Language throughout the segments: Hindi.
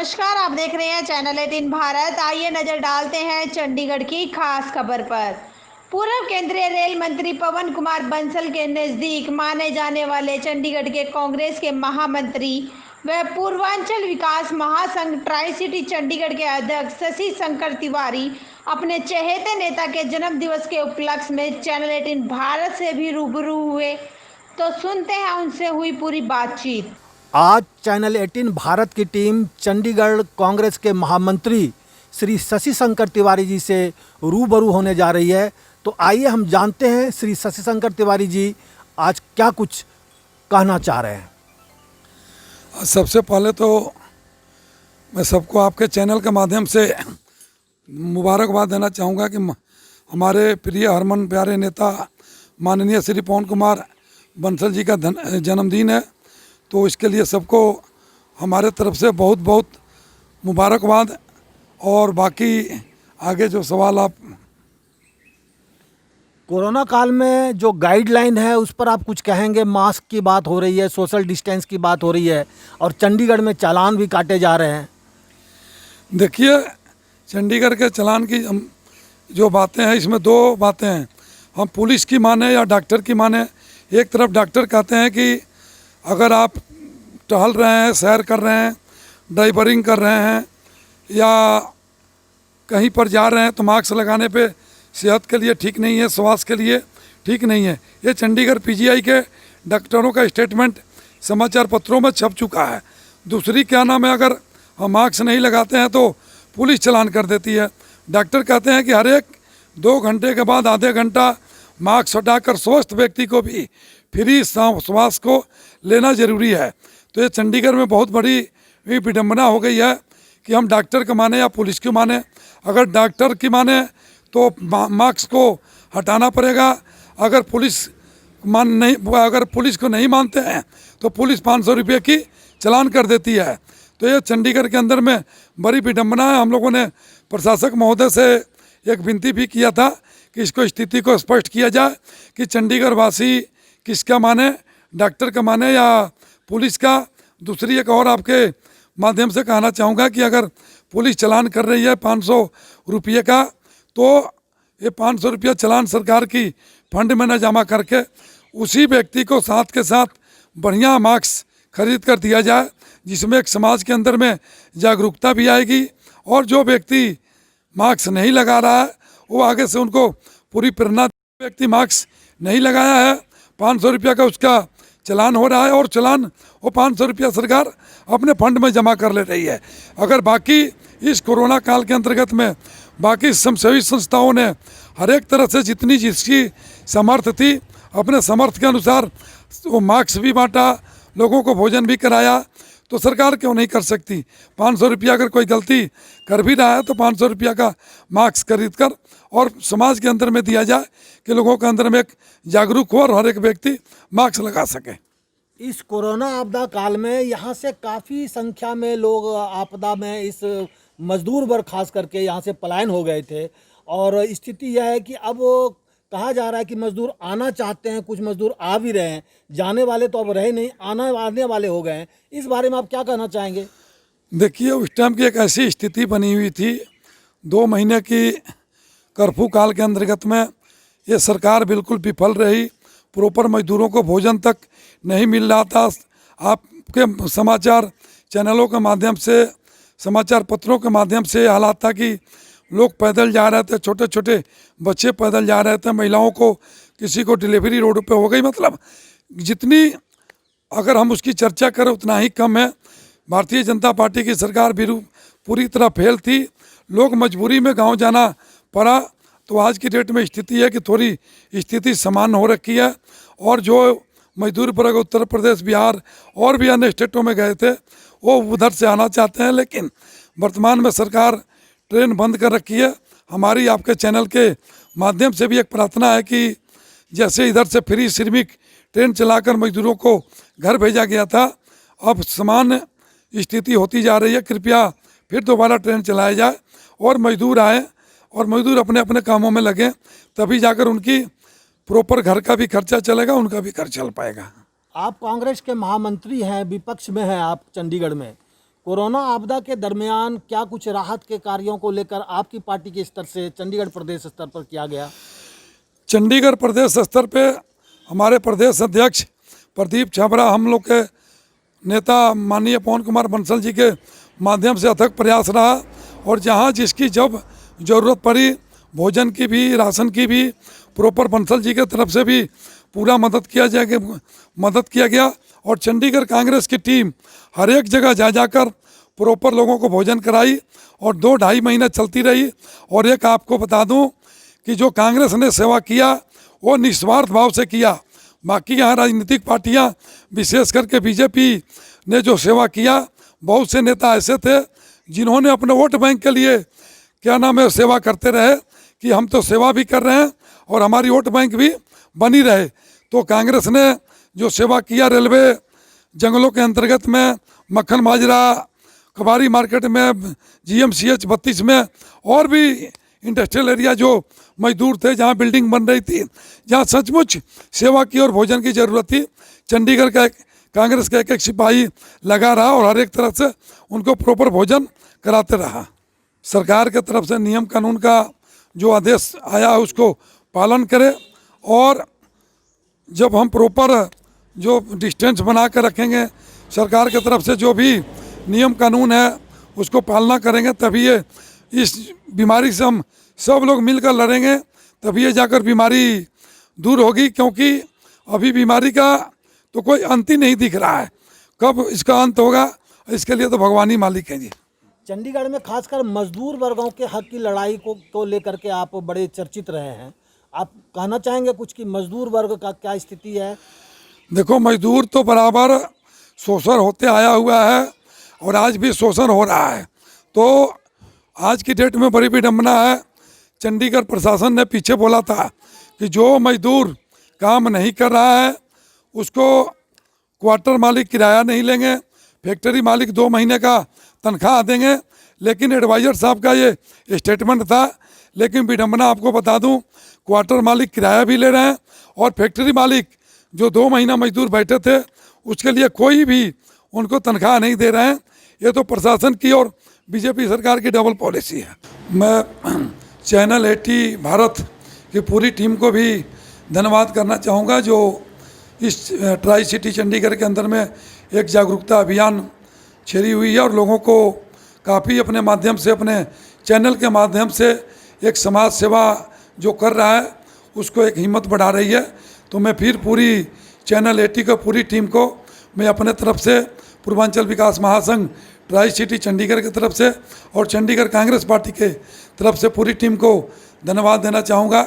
नमस्कार, आप देख रहे हैं चैनल 18 भारत। आइए नजर डालते हैं चंडीगढ़ की खास खबर पर। पूर्व केंद्रीय रेल मंत्री पवन कुमार बंसल के नजदीक माने जाने वाले चंडीगढ़ के कांग्रेस के महामंत्री व पूर्वांचल विकास महासंघ ट्राई सिटी चंडीगढ़ के अध्यक्ष शशि शंकर तिवारी अपने चहेते नेता के जन्म दिवस के उपलक्ष्य में चैनल 18 भारत से भी रूबरू हुए। तो सुनते हैं उनसे हुई पूरी बातचीत। आज चैनल 18 भारत की टीम चंडीगढ़ कांग्रेस के महामंत्री श्री शशि शंकर तिवारी जी से रूबरू होने जा रही है। तो आइए हम जानते हैं श्री शशि शंकर तिवारी जी आज क्या कुछ कहना चाह रहे हैं। सबसे पहले तो मैं सबको आपके चैनल के माध्यम से मुबारकबाद देना चाहूँगा कि हमारे प्रिय हरमन प्यारे नेता माननीय श्री पवन कुमार बंसल जी का जन्मदिन है। तो इसके लिए सबको हमारे तरफ से बहुत बहुत मुबारकबाद। और बाकी आगे जो सवाल आप कोरोना काल में जो गाइडलाइन है उस पर आप कुछ कहेंगे। मास्क की बात हो रही है, सोशल डिस्टेंस की बात हो रही है और चंडीगढ़ में चालान भी काटे जा रहे हैं। देखिए, चंडीगढ़ के चालान की जो बातें हैं इसमें दो बातें हैं। हम पुलिस की माने या डॉक्टर की माने। एक तरफ डॉक्टर कहते हैं कि अगर आप टहल रहे हैं, सैर कर रहे हैं, ड्राइवरिंग कर रहे हैं या कहीं पर जा रहे हैं तो मास्क लगाने पे सेहत के लिए ठीक नहीं है, स्वास्थ्य के लिए ठीक नहीं है। ये चंडीगढ़ पीजीआई के डॉक्टरों का स्टेटमेंट समाचार पत्रों में छप चुका है। दूसरी क्या नाम है, अगर हम मास्क नहीं लगाते हैं तो पुलिस चालान कर देती है। डॉक्टर कहते हैं कि हर एक 2 घंटे के बाद आधे घंटा मास्क हटाकर स्वस्थ व्यक्ति को भी फ्री श्वास को लेना जरूरी है। तो ये चंडीगढ़ में बहुत बड़ी विडंबना हो गई है कि हम डॉक्टर के माने या पुलिस के माने। अगर डॉक्टर की माने तो मास्क को हटाना पड़ेगा। अगर पुलिस को नहीं मानते हैं तो पुलिस 500 रुपये की चालान कर देती है। तो ये चंडीगढ़ के अंदर में बड़ी विडंबना है। हम लोगों ने प्रशासक महोदय से एक विनती भी किया था कि इसको स्थिति को स्पष्ट किया जाए कि चंडीगढ़ वासी किसका माने, डॉक्टर का माने या पुलिस का। दूसरी एक और आपके माध्यम से कहना चाहूँगा कि अगर पुलिस चालान कर रही है 500 रुपये का, तो ये 500 रुपया चालान सरकार की फंड में न जमा करके उसी व्यक्ति को साथ के साथ बढ़िया मास्क खरीद कर दिया जाए, जिसमें एक समाज के अंदर में जागरूकता भी आएगी। और जो व्यक्ति मास्क नहीं लगा रहा है वो आगे से उनको पूरी प्रेरणा। व्यक्ति मास्क नहीं लगाया है, 500 रुपया का उसका चालान हो रहा है और चालान वो 500 रुपया सरकार अपने फंड में जमा कर ले रही है। अगर बाकी इस कोरोना काल के अंतर्गत में बाकी स्वयंसेवी संस्थाओं ने हर एक तरह से जितनी जिसकी समर्थ थी अपने समर्थ के अनुसार वो मास्क भी बांटा, लोगों को भोजन भी कराया, तो सरकार क्यों नहीं कर सकती। 500 रुपया अगर कोई गलती कर भी रहा है तो 500 रुपया का मास्क खरीद कर और समाज के अंदर में दिया जाए कि लोगों के अंदर में एक जागरूक हो और हर एक व्यक्ति मास्क लगा सके। इस कोरोना आपदा काल में यहाँ से काफ़ी संख्या में लोग आपदा में इस मजदूर वर्ग खास करके यहाँ से पलायन हो गए थे और स्थिति यह है कि अब कहा जा रहा है कि मजदूर आना चाहते हैं, कुछ मजदूर आ भी रहे हैं, जाने वाले तो अब रहे नहीं, आने वाले हो गए हैं। इस बारे में आप क्या कहना चाहेंगे? देखिए, उस टाइम की एक ऐसी स्थिति बनी हुई थी, 2 महीने की कर्फ्यू काल के अंतर्गत में ये सरकार बिल्कुल विफल रही। प्रॉपर मजदूरों को भोजन तक नहीं मिल रहा था। आपके समाचार चैनलों के माध्यम से, समाचार पत्रों के माध्यम से हालात था कि लोग पैदल जा रहे थे, छोटे छोटे बच्चे पैदल जा रहे थे, महिलाओं को किसी को डिलीवरी रोड पे हो गई। मतलब जितनी अगर हम उसकी चर्चा करें उतना ही कम है। भारतीय जनता पार्टी की सरकार भी पूरी तरह फेल थी। लोग मजबूरी में गांव जाना पड़ा। तो आज की डेट में स्थिति है कि थोड़ी स्थिति समान हो रखी है और जो मजदूर वर्ग उत्तर प्रदेश, बिहार और भी अन्य स्टेटों में गए थे वो उधर से आना चाहते हैं, लेकिन वर्तमान में सरकार ट्रेन बंद कर रखी है। हमारी आपके चैनल के माध्यम से भी एक प्रार्थना है कि जैसे इधर से फ्री श्रमिक ट्रेन चलाकर मजदूरों को घर भेजा गया था, अब समान स्थिति होती जा रही है। कृपया फिर दोबारा ट्रेन चलाया जाए और मजदूर आए और मजदूर अपने अपने कामों में लगे, तभी जाकर उनकी प्रॉपर घर का भी खर्चा चलेगा, उनका भी खर्च चल पाएगा। आप कांग्रेस के महामंत्री हैं, विपक्ष में हैं आप चंडीगढ़ में, कोरोना आपदा के दरमियान क्या कुछ राहत के कार्यों को लेकर आपकी पार्टी के स्तर से चंडीगढ़ प्रदेश स्तर पर किया गया? चंडीगढ़ प्रदेश स्तर पे हमारे प्रदेश अध्यक्ष प्रदीप छाबड़ा, हम लोग के नेता माननीय पवन कुमार बंसल जी के माध्यम से अथक प्रयास रहा और जहाँ जिसकी जब ज़रूरत पड़ी भोजन की भी, राशन की भी, प्रॉपर बंसल जी के तरफ से भी पूरा मदद किया गया और चंडीगढ़ कांग्रेस की टीम हर एक जगह जा जाकर प्रॉपर लोगों को भोजन कराई और 2-2.5 महीना चलती रही। और एक आपको बता दूं कि जो कांग्रेस ने सेवा किया वो निस्वार्थ भाव से किया। बाकी यहाँ राजनीतिक पार्टियाँ विशेष करके बीजेपी ने जो सेवा किया, बहुत से नेता ऐसे थे जिन्होंने अपने वोट बैंक के लिए क्या नाम है सेवा करते रहे कि हम तो सेवा भी कर रहे हैं और हमारी वोट बैंक भी बनी रहे। तो कांग्रेस ने जो सेवा किया रेलवे जंगलों के अंतर्गत में, मक्खन माजरा कबारी मार्केट में, GMCH 32 में और भी इंडस्ट्रियल एरिया जो मजदूर थे जहाँ बिल्डिंग बन रही थी, जहाँ सचमुच सेवा की और भोजन की ज़रूरत थी, चंडीगढ़ का कांग्रेस का एक सिपाही लगा रहा और हर एक तरफ से उनको प्रॉपर भोजन कराते रहा। सरकार के तरफ से नियम कानून का जो आदेश आया है उसको पालन करें और जब हम प्रॉपर जो डिस्टेंस बना कर रखेंगे, सरकार के तरफ से जो भी नियम कानून है उसको पालना करेंगे, तभी ये इस बीमारी से हम सब लोग मिलकर लड़ेंगे, तभी ये जाकर बीमारी दूर होगी। क्योंकि अभी बीमारी का तो कोई अंत ही नहीं दिख रहा है, कब इसका अंत होगा इसके लिए तो भगवान ही मालिक है जी। चंडीगढ़ में खासकर मजदूर वर्गों के हक की लड़ाई को लेकर के आप बड़े चर्चित रहे हैं। आप कहना चाहेंगे कुछ कि मजदूर वर्ग का क्या स्थिति है? देखो, मजदूर तो बराबर शोषण होते आया हुआ है और आज भी शोषण हो रहा है। तो आज की डेट में बड़ी विडम्बना है, चंडीगढ़ प्रशासन ने पीछे बोला था कि जो मजदूर काम नहीं कर रहा है उसको क्वार्टर मालिक किराया नहीं लेंगे, फैक्ट्री मालिक 2 महीने का तनख्वाह देंगे। लेकिन एडवाइज़र साहब का ये स्टेटमेंट था, लेकिन विडम्बना आपको बता दूं, क्वार्टर मालिक किराया भी ले रहे हैं और फैक्ट्री मालिक जो 2 महीना मजदूर बैठे थे उसके लिए कोई भी उनको तनख्वाह नहीं दे रहे हैं। ये तो प्रशासन की और बीजेपी सरकार की डबल पॉलिसी है। मैं चैनल 80 भारत की पूरी टीम को भी धन्यवाद करना चाहूँगा जो इस ट्राई सिटी चंडीगढ़ के अंदर में एक जागरूकता अभियान छेड़ी हुई है और लोगों को काफ़ी अपने माध्यम से, अपने चैनल के माध्यम से एक समाज सेवा जो कर रहा है उसको एक हिम्मत बढ़ा रही है। तो मैं फिर पूरी चैनल 80 को पूरी टीम को मैं अपने तरफ से पूर्वांचल विकास महासंघ ट्राई सिटी चंडीगढ़ की तरफ से और चंडीगढ़ कांग्रेस पार्टी के तरफ से पूरी टीम को धन्यवाद देना चाहूँगा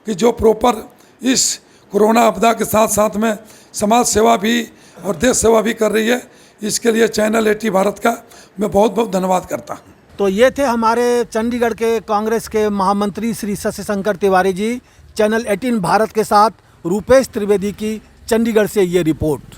कि जो प्रॉपर इस कोरोना आपदा के साथ साथ में समाज सेवा भी और देश सेवा भी कर रही है। इसके लिए चैनल 80 भारत का मैं बहुत बहुत धन्यवाद करता हूँ। तो ये थे हमारे चंडीगढ़ के कांग्रेस के महामंत्री श्री शशि शंकर तिवारी जी। चैनल 18 भारत के साथ रूपेश त्रिवेदी की चंडीगढ़ से ये रिपोर्ट।